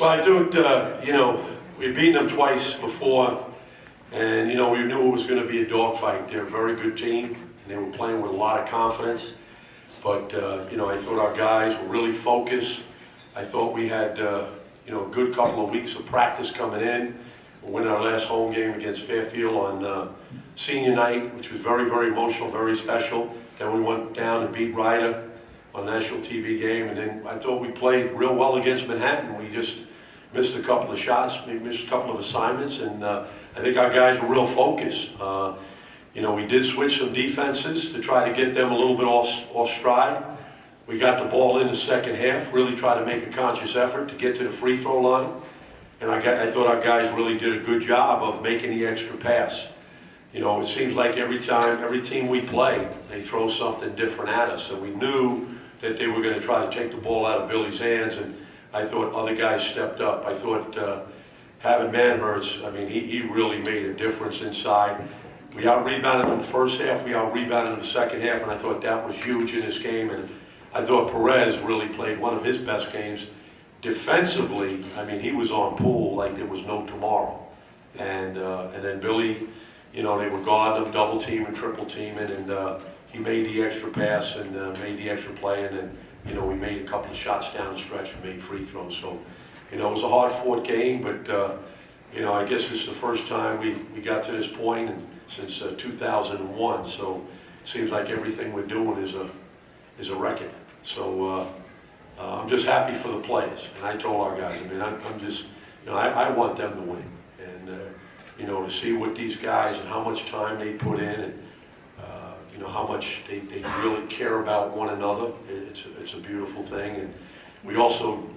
Well, I do, we've beaten them twice before, and, we knew it was going to be a dogfight. They're a very good team, and they were playing with a lot of confidence. But, I thought our guys were really focused. I thought we had, a good couple of weeks of practice coming in. We'll win our last home game against Fairfield on senior night, which was very, very emotional, very special. Then we went down and beat Ryder on a national TV game, and then I thought we played real well against Manhattan. We just missed a couple of shots, we missed a couple of assignments, and I think our guys were real focused. We did switch some defenses to try to get them a little bit off stride. We got the ball in the second half, really tried to make a conscious effort to get to the free throw line, and I thought our guys really did a good job of making the extra pass. It seems like every team we play, they throw something different at us, and we knew that they were going to try to take the ball out of Billy's hands, and I thought other guys stepped up. I thought having Manhurts, he really made a difference inside. We out-rebounded in the first half, we out-rebounded in the second half, and I thought that was huge in this game. And I thought Perez really played one of his best games. Defensively, he was on pool like there was no tomorrow. And then Billy, they were guarding him, double team and triple teaming, and he made the extra pass and made the extra play, and then, we made a couple of shots down the stretch and made free throws. So, it was a hard-fought game, but, I guess it's the first time we got to this point and since 2001. So it seems like everything we're doing is a record. So I'm just happy for the players. And I told our guys, I'm just, I want them to win. And, to see what these guys and how much time they put in and, how much they really care about one another. It's a beautiful thing. And we also,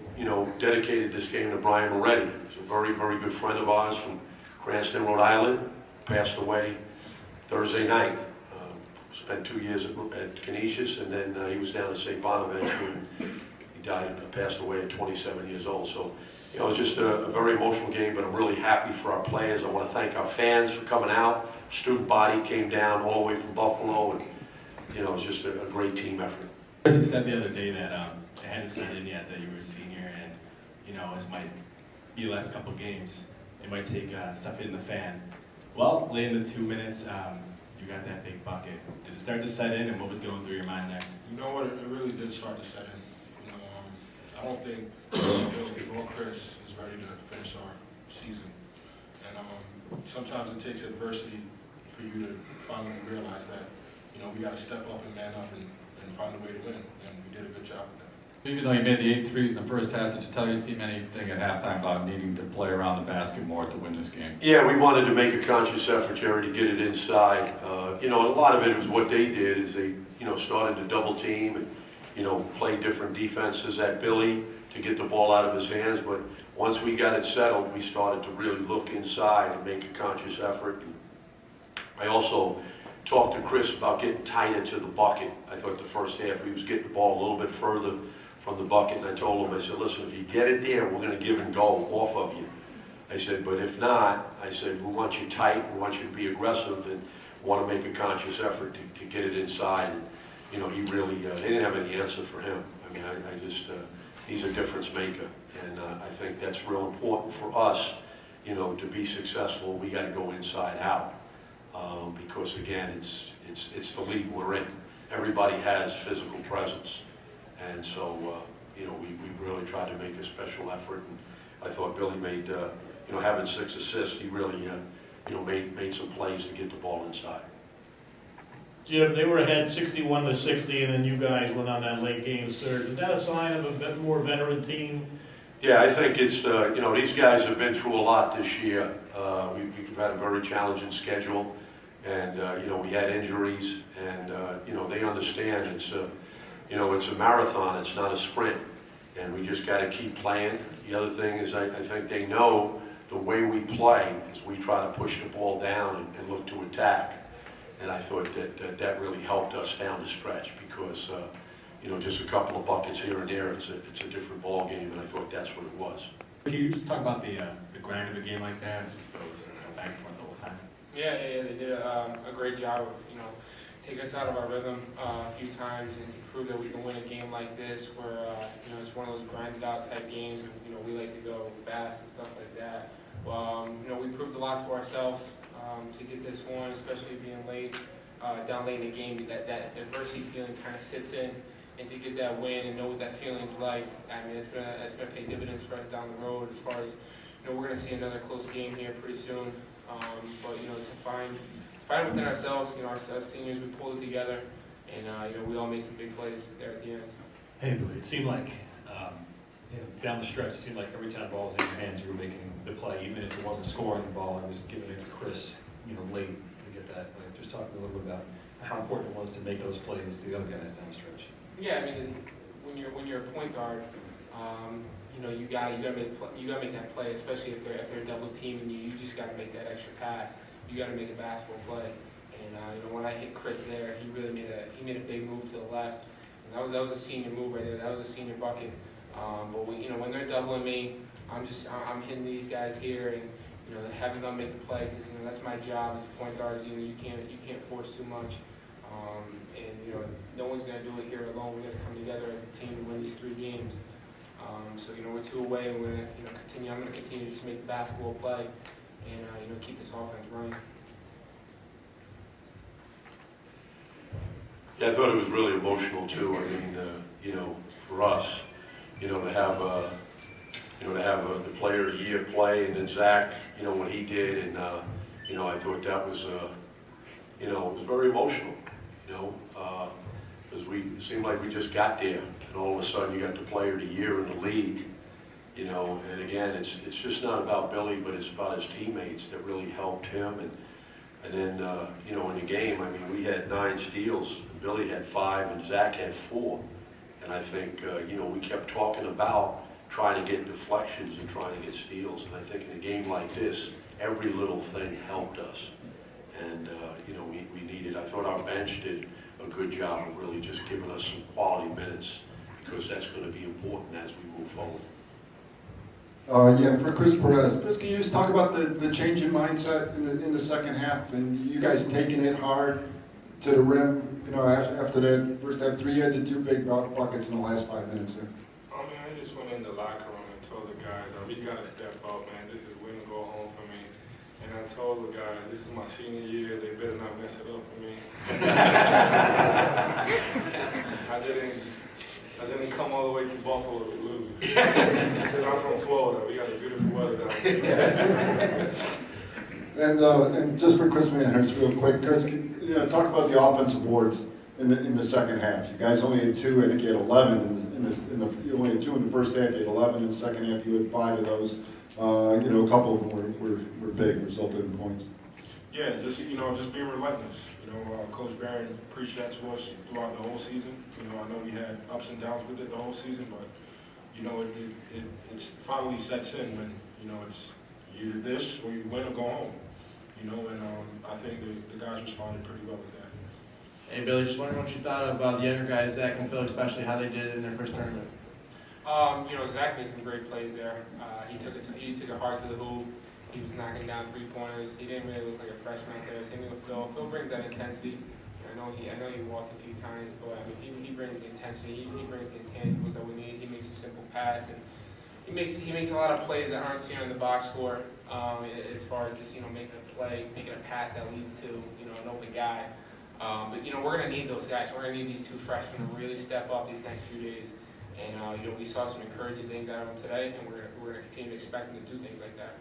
dedicated this game to Brian Moretti. He's a very, very good friend of ours from Cranston, Rhode Island. Passed away Thursday night. Spent 2 years at Canisius, and then he was down at St. Bonaventure, and he passed away at 27 years old. So, it was just a very emotional game, but I'm really happy for our players. I want to thank our fans for coming out. Student body came down all the way from Buffalo, and, it was just a great team effort. You said the other day that it hadn't set in yet that you were a senior, and, as might be the last couple of games, it might take stuff hitting the fan. Well, late in the 2 minutes, you got that big bucket. Did it start to set in, and what was going through your mind there? You know what? It really did start to set in. I don't think Bill or Chris is ready to finish our season. And sometimes it takes adversity for you to finally realize that, we got to step up and man up and find a way to win. And we did a good job with that. Even though you made the 8 threes in the first half, did you tell your team anything at halftime about needing to play around the basket more to win this game? Yeah, we wanted to make a conscious effort, Jerry, to get it inside. A lot of it was what they did is they, started to double team and, play different defenses at Billy to get the ball out of his hands. But once we got it settled, we started to really look inside and make a conscious effort. I also talked to Chris about getting tighter to the bucket. I thought the first half he was getting the ball a little bit further from the bucket, and I told him, I said, listen, if you get it there, we're going to give and go off of you. I said, but if not, I said, we want you tight, we want you to be aggressive, and want to make a conscious effort to get it inside. And, he really, they didn't have any answer for him. I just, he's a difference maker, and I think that's real important for us, to be successful. We got to go inside out, because again, it's the league we're in. Everybody has physical presence. And so, we really tried to make a special effort. And I thought Billy made, having 6 assists, he really, made some plays to get the ball inside. Jim, they were ahead 61-60, and then you guys went on that late game surge. Is that a sign of a more veteran team? Yeah, I think it's, these guys have been through a lot this year. We've had a very challenging schedule, and, we had injuries, and, they understand it's it's a marathon, it's not a sprint, and we just got to keep playing. The other thing is I think they know the way we play is we try to push the ball down and look to attack. And I thought that really helped us down the stretch because, just a couple of buckets here and there, it's a different ball game, and I thought that's what it was. Can you just talk about the grind of a game like that? It just goes back and forth the whole time. Yeah, they did a great job of, taking us out of our rhythm a few times and prove that we can win a game like this where, it's one of those grinded out type games and, we like to go ourselves to get this one, especially being late, down late in the game. That adversity feeling kind of sits in, and to get that win and know what that feeling's like. I mean, it's gonna pay dividends for us down the road. As far as we're gonna see another close game here pretty soon. But to find within ourselves, our seniors, we pulled it together, and we all made some big plays there at the end. Hey, Billy, it seemed like, down the stretch, it seemed like every time the ball was in your hands, you were making the play, even if it wasn't scoring the ball, it was giving it to Chris, late to get that. Like, just talk a little bit about how important it was to make those plays to the other guys down the stretch. Yeah, I mean, when you're a point guard, you gotta make that play, especially if they're double teaming you. You just gotta make that extra pass. You gotta make a basketball play. And when I hit Chris there, he really made a big move to the left. And that was a senior move right there. That was a senior bucket. But when they're doubling me, I'm hitting these guys here and having them make the play because that's my job as a point guard. You can't force too much. And no one's gonna do it here alone. We're gonna come together as a team to win these 3 games. So we're 2 away, and we're gonna continue. I'm gonna continue to just make the basketball play, and keep this offense running. Yeah, I thought it was really emotional too. I mean, for us, to have the player of the year play, and then Zach, what he did, and I thought that was, it was very emotional. Because it seemed like we just got there, and all of a sudden you got the player of the year in the league. And again, it's just not about Billy, but it's about his teammates that really helped him. And then, in the game, I mean, we had 9 steals, and Billy had 5, and Zach had 4. And I think, we kept talking about trying to get deflections and trying to get steals. And I think in a game like this, every little thing helped us. And, we needed, I thought our bench did a good job of really just giving us some quality minutes, because that's going to be important as we move forward. For Chris Perez. Chris, can you just talk about the change in mindset in the second half, and you guys taking it hard to the rim? After that first half 3, you had the 2 big buckets in the last 5 minutes there. I just went in the locker room and told the guys, we gotta step up, man. This is win or go home for me. And I told the guys, this is my senior year. They better not mess it up for me. I didn't come all the way to Buffalo to lose. Because I'm from Florida. We got a beautiful weather down here. And just for Chris Manhurst, real quick, Chris, talk about the offensive boards in the second half. You guys only had 2. I think you had 11 you only had 2 in the first half. You had 11 in the second half. You had 5 of those. A couple of them were big, resulted in points. Yeah, just being relentless. Coach Barron preached that to us throughout the whole season. I know we had ups and downs with it the whole season, but it's finally sets in when it's either this or you win or go home. And I think the guys responded pretty well with that. Hey, Billy, just wondering what you thought about the younger guys, Zach and Phil, especially how they did in their first tournament. Zach made some great plays there. He took it hard to the hoop. He was knocking down 3-pointers. He didn't really look like a freshman out there. Same thing with Phil. Phil brings that intensity. I know he walked a few times, but he brings the intensity. He brings the intangibles that we need. He makes a simple pass, and he makes a lot of plays that aren't seen on the box score. As far as just making a play, making a pass that leads to an open guy. But we're gonna need those guys. We're gonna need these 2 freshmen to really step up these next few days. And we saw some encouraging things out of them today, and we're gonna continue to expect them to do things like that.